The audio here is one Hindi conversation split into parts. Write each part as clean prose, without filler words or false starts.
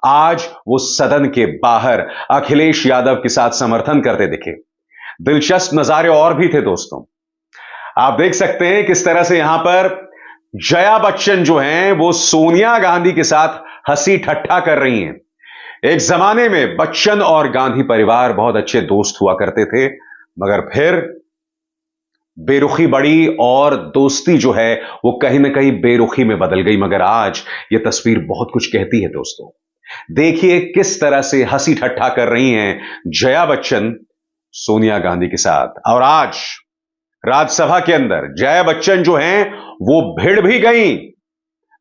आज वो सदन के बाहर अखिलेश यादव के साथ समर्थन करते दिखे। दिलचस्प नजारे और भी थे दोस्तों। आप देख सकते हैं किस तरह से यहां पर जया बच्चन जो हैं वो सोनिया गांधी के साथ हंसी ठट्ठा कर रही हैं। एक जमाने में बच्चन और गांधी परिवार बहुत अच्छे दोस्त हुआ करते थे, मगर फिर बेरुखी बढ़ी और दोस्ती जो है वो कहीं ना कहीं बेरुखी में बदल गई। मगर आज ये तस्वीर बहुत कुछ कहती है दोस्तों। देखिए किस तरह से हंसी ठट्ठा कर रही हैं जया बच्चन सोनिया गांधी के साथ। और आज राज्यसभा के अंदर जया बच्चन जो हैं वो भिड़ भी गई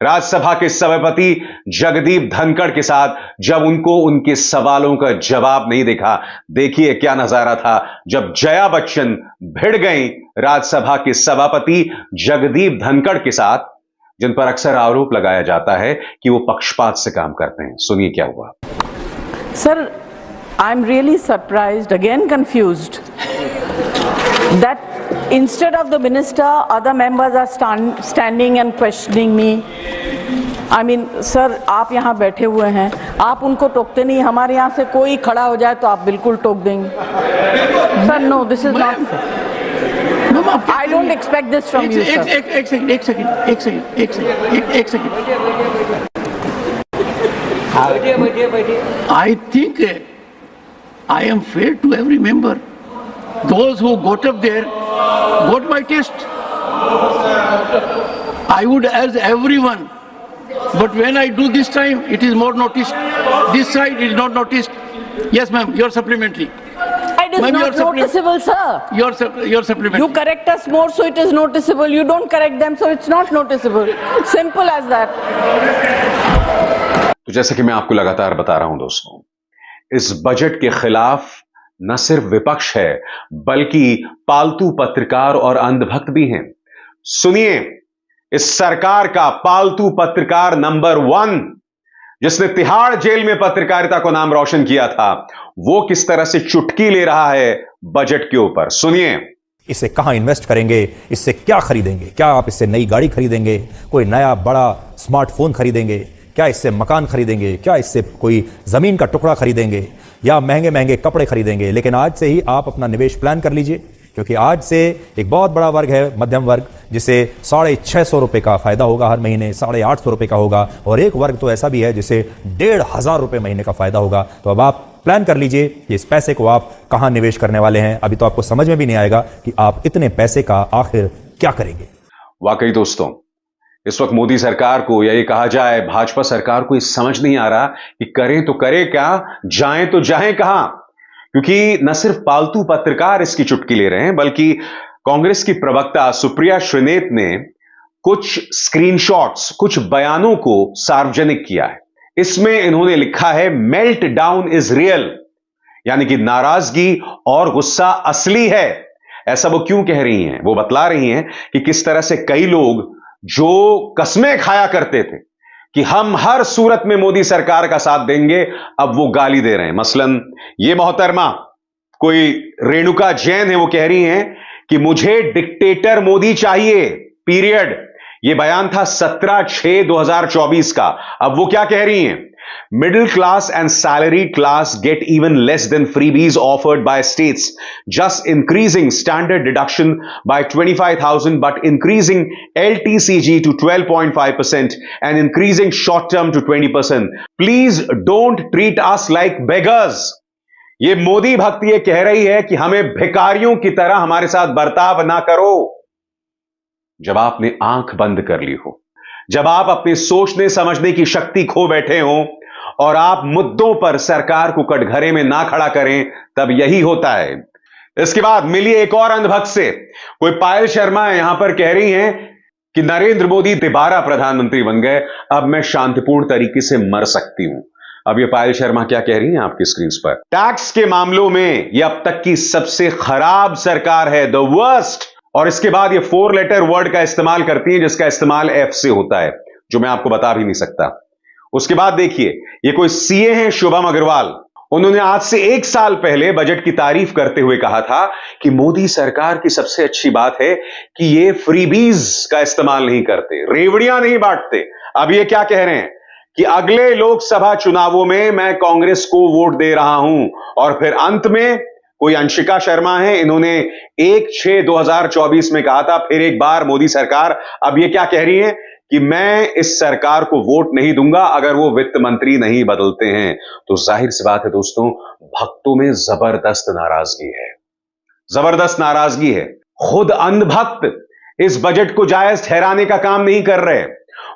राज्यसभा के सभापति जगदीप धनखड़ के साथ, जब उनको उनके सवालों का जवाब नहीं देखा। देखिए क्या नजारा था जब जया बच्चन भिड़ गई राज्यसभा के सभापति जगदीप धनखड़ के साथ, जिन पर अक्सर आरोप लगाया जाता है कि वो पक्षपात से काम करते हैं। सुनिए क्या हुआ। Sir, I am really surprised, again confused that instead of the minister, other members are standing and questioning me. I mean, sir, आप यहाँ बैठे हुए हैं, आप उनको टोकते नहीं। हमारे यहाँ से कोई खड़ा हो जाए तो आप बिल्कुल टोक देंगे। Sir, no, this is not fair. I don't expect this from you, sir. एक second. I think I am fair to every member. Those who got up there got my test. I would as everyone, but when I do this time, it is more noticed. This side is not noticed. Yes, ma'am, you're supplementary. It is not noticeable, sir. You're supplementary. You correct us more, so it is noticeable. You don't correct them, so it's not noticeable. Simple as that. तो जैसे कि मैं आपको लगातार बता रहा हूं दोस्तों, इस बजट के खिलाफ न सिर्फ विपक्ष है बल्कि पालतू पत्रकार और अंधभक्त भी हैं। सुनिए इस सरकार का पालतू पत्रकार नंबर 1, जिसने तिहाड़ जेल में पत्रकारिता को नाम रोशन किया था, वो किस तरह से चुटकी ले रहा है बजट के ऊपर। सुनिए। इसे कहां इन्वेस्ट करेंगे, इससे क्या खरीदेंगे, क्या आप इससे नई गाड़ी खरीदेंगे, कोई नया बड़ा स्मार्टफोन खरीदेंगे, क्या इससे मकान खरीदेंगे, क्या इससे कोई जमीन का टुकड़ा खरीदेंगे या महंगे महंगे कपड़े खरीदेंगे। लेकिन आज से ही आप अपना निवेश प्लान कर लीजिए, क्योंकि आज से एक बहुत बड़ा वर्ग है मध्यम वर्ग, जिसे 650 रुपए का फायदा होगा हर महीने, 850 रुपए का होगा, और एक वर्ग तो ऐसा भी है जिसे 1500 रुपए महीने का फायदा होगा। तो अब आप प्लान कर लीजिए कि इस पैसे को आप कहां निवेश करने वाले हैं। अभी तो आपको समझ में भी नहीं आएगा कि आप इतने पैसे का आखिर क्या करेंगे। वाकई दोस्तों, इस वक्त मोदी सरकार को, या ये कहा जाए भाजपा सरकार को, ये समझ नहीं आ रहा कि करें तो करें क्या, जाएं तो जाएं कहां। क्योंकि न सिर्फ पालतू पत्रकार इसकी चुटकी ले रहे हैं, बल्कि कांग्रेस की प्रवक्ता सुप्रिया श्रीनेत ने कुछ स्क्रीनशॉट्स, कुछ बयानों को सार्वजनिक किया है। इसमें इन्होंने लिखा है मेल्ट डाउन इज रियल, यानी कि नाराजगी और गुस्सा असली है। ऐसा वो क्यों कह रही हैं? वो बतला रही हैं कि किस तरह से कई लोग जो कस्में खाया करते थे कि हम हर सूरत में मोदी सरकार का साथ देंगे, अब वो गाली दे रहे हैं। मसलन ये मोहतरमा कोई रेणुका जैन है, वो कह रही हैं कि मुझे डिक्टेटर मोदी चाहिए, पीरियड। ये बयान था 17/6/2024 का। अब वो क्या कह रही हैं? Middle class and salary class get even less than freebies offered by states, just increasing standard deduction by 25,000 but increasing LTCG to 12.5% and increasing short term to 20%. Please don't treat us like beggars. ये मोदी भक्त ये कह रही है कि हमें भिखारियों की तरह हमारे साथ बर्ताव ना करो। जब आपने आंख बंद कर ली हो, जब आप अपने सोचने समझने की शक्ति खो बैठे हो और आप मुद्दों पर सरकार को कटघरे में ना खड़ा करें, तब यही होता है। इसके बाद मिलिए एक और अंधभक्त से। कोई पायल शर्मा यहां पर कह रही हैं कि नरेंद्र मोदी दोबारा प्रधानमंत्री बन गए, अब मैं शांतिपूर्ण तरीके से मर सकती हूं। अब ये पायल शर्मा क्या कह रही हैं आपकी स्क्रीन पर? टैक्स के मामलों में यह अब तक की सबसे खराब सरकार है, द वर्स्ट। और इसके बाद ये 4 लेटर वर्ड का इस्तेमाल करती है, जिसका इस्तेमाल एफ से होता है, जो मैं आपको बता भी नहीं सकता। उसके बाद देखिए, ये कोई सीए हैं शुभम अग्रवाल। उन्होंने आज से 1 साल पहले बजट की तारीफ करते हुए कहा था कि मोदी सरकार की सबसे अच्छी बात है कि ये फ्रीबीज का इस्तेमाल नहीं करते, रेवड़ियां नहीं बांटते। अब ये क्या कह रहे हैं कि अगले लोकसभा चुनावों में मैं कांग्रेस को वोट दे रहा हूं, और फिर अंत में कोई अंशिका शर्मा है, इन्होंने 1/6/2024 में कहा था, फिर एक बार मोदी सरकार अब ये क्या कह रही है कि मैं इस सरकार को वोट नहीं दूंगा अगर वो वित्त मंत्री नहीं बदलते हैं। तो जाहिर सी बात है दोस्तों, भक्तों में जबरदस्त नाराजगी है, जबरदस्त नाराजगी है। खुद अंधभक्त इस बजट को जायज ठहराने का काम नहीं कर रहे।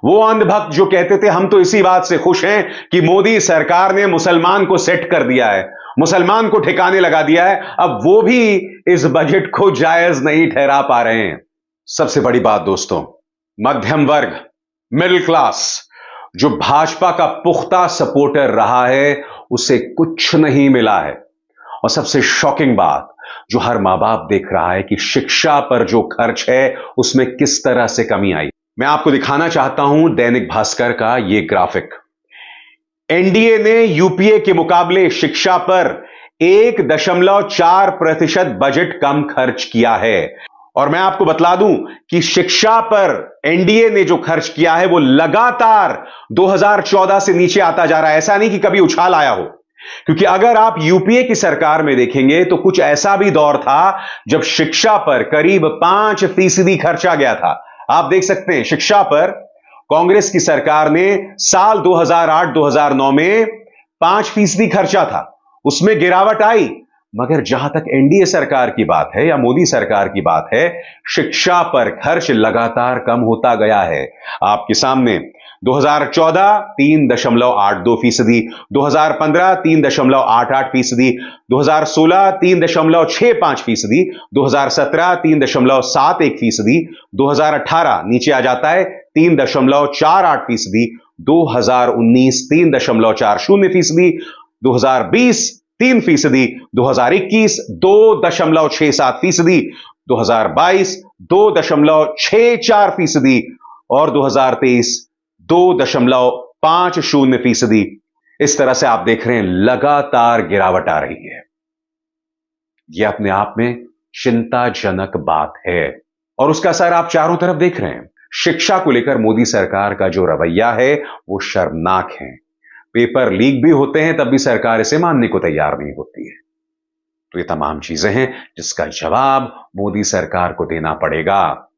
वो अंधभक्त जो कहते थे हम तो इसी बात से खुश हैं कि मोदी सरकार ने मुसलमान को सेट कर दिया है, मुसलमान को ठिकाने लगा दिया है, अब वो भी इस बजट को जायज नहीं ठहरा पा रहे हैं। सबसे बड़ी बात दोस्तों, मध्यम वर्ग, मिडिल क्लास, जो भाजपा का पुख्ता सपोर्टर रहा है, उसे कुछ नहीं मिला है। और सबसे शॉकिंग बात जो हर मां बाप देख रहा है कि शिक्षा पर जो खर्च है उसमें किस तरह से कमी आई। मैं आपको दिखाना चाहता हूं दैनिक भास्कर का यह ग्राफिक। एनडीए ने यूपीए के मुकाबले शिक्षा पर 1.4% बजट कम खर्च किया है। और मैं आपको बतला दूं कि शिक्षा पर एनडीए ने जो खर्च किया है वो लगातार 2014 से नीचे आता जा रहा है। ऐसा नहीं कि कभी उछाल आया हो, क्योंकि अगर आप यूपीए की सरकार में देखेंगे तो कुछ ऐसा भी दौर था जब शिक्षा पर करीब 5% खर्चा गया था। आप देख सकते हैं शिक्षा पर कांग्रेस की सरकार ने साल 2008-2009 में 5% खर्चा था, उसमें गिरावट आई। मगर जहां तक एनडीए सरकार की बात है या मोदी सरकार की बात है, शिक्षा पर खर्च लगातार कम होता गया है। आपके सामने 2014 3.82%, 2015 3.88%, 2016 3.65%, 2017 3.71%, 2018 नीचे आ जाता है 3.48%, 2019 3.40%, 2020 3%, 2021 2.67%, 2022 2.64% और 2023 2.50%। इस तरह से आप देख रहे हैं लगातार गिरावट आ रही है। यह अपने आप में चिंताजनक बात है और उसका असर आप चारों तरफ देख रहे हैं। शिक्षा को लेकर मोदी सरकार का जो रवैया है वो शर्मनाक है। पेपर लीक भी होते हैं तब भी सरकार इसे मानने को तैयार नहीं होती है। तो ये तमाम चीजें हैं जिसका जवाब मोदी सरकार को देना पड़ेगा।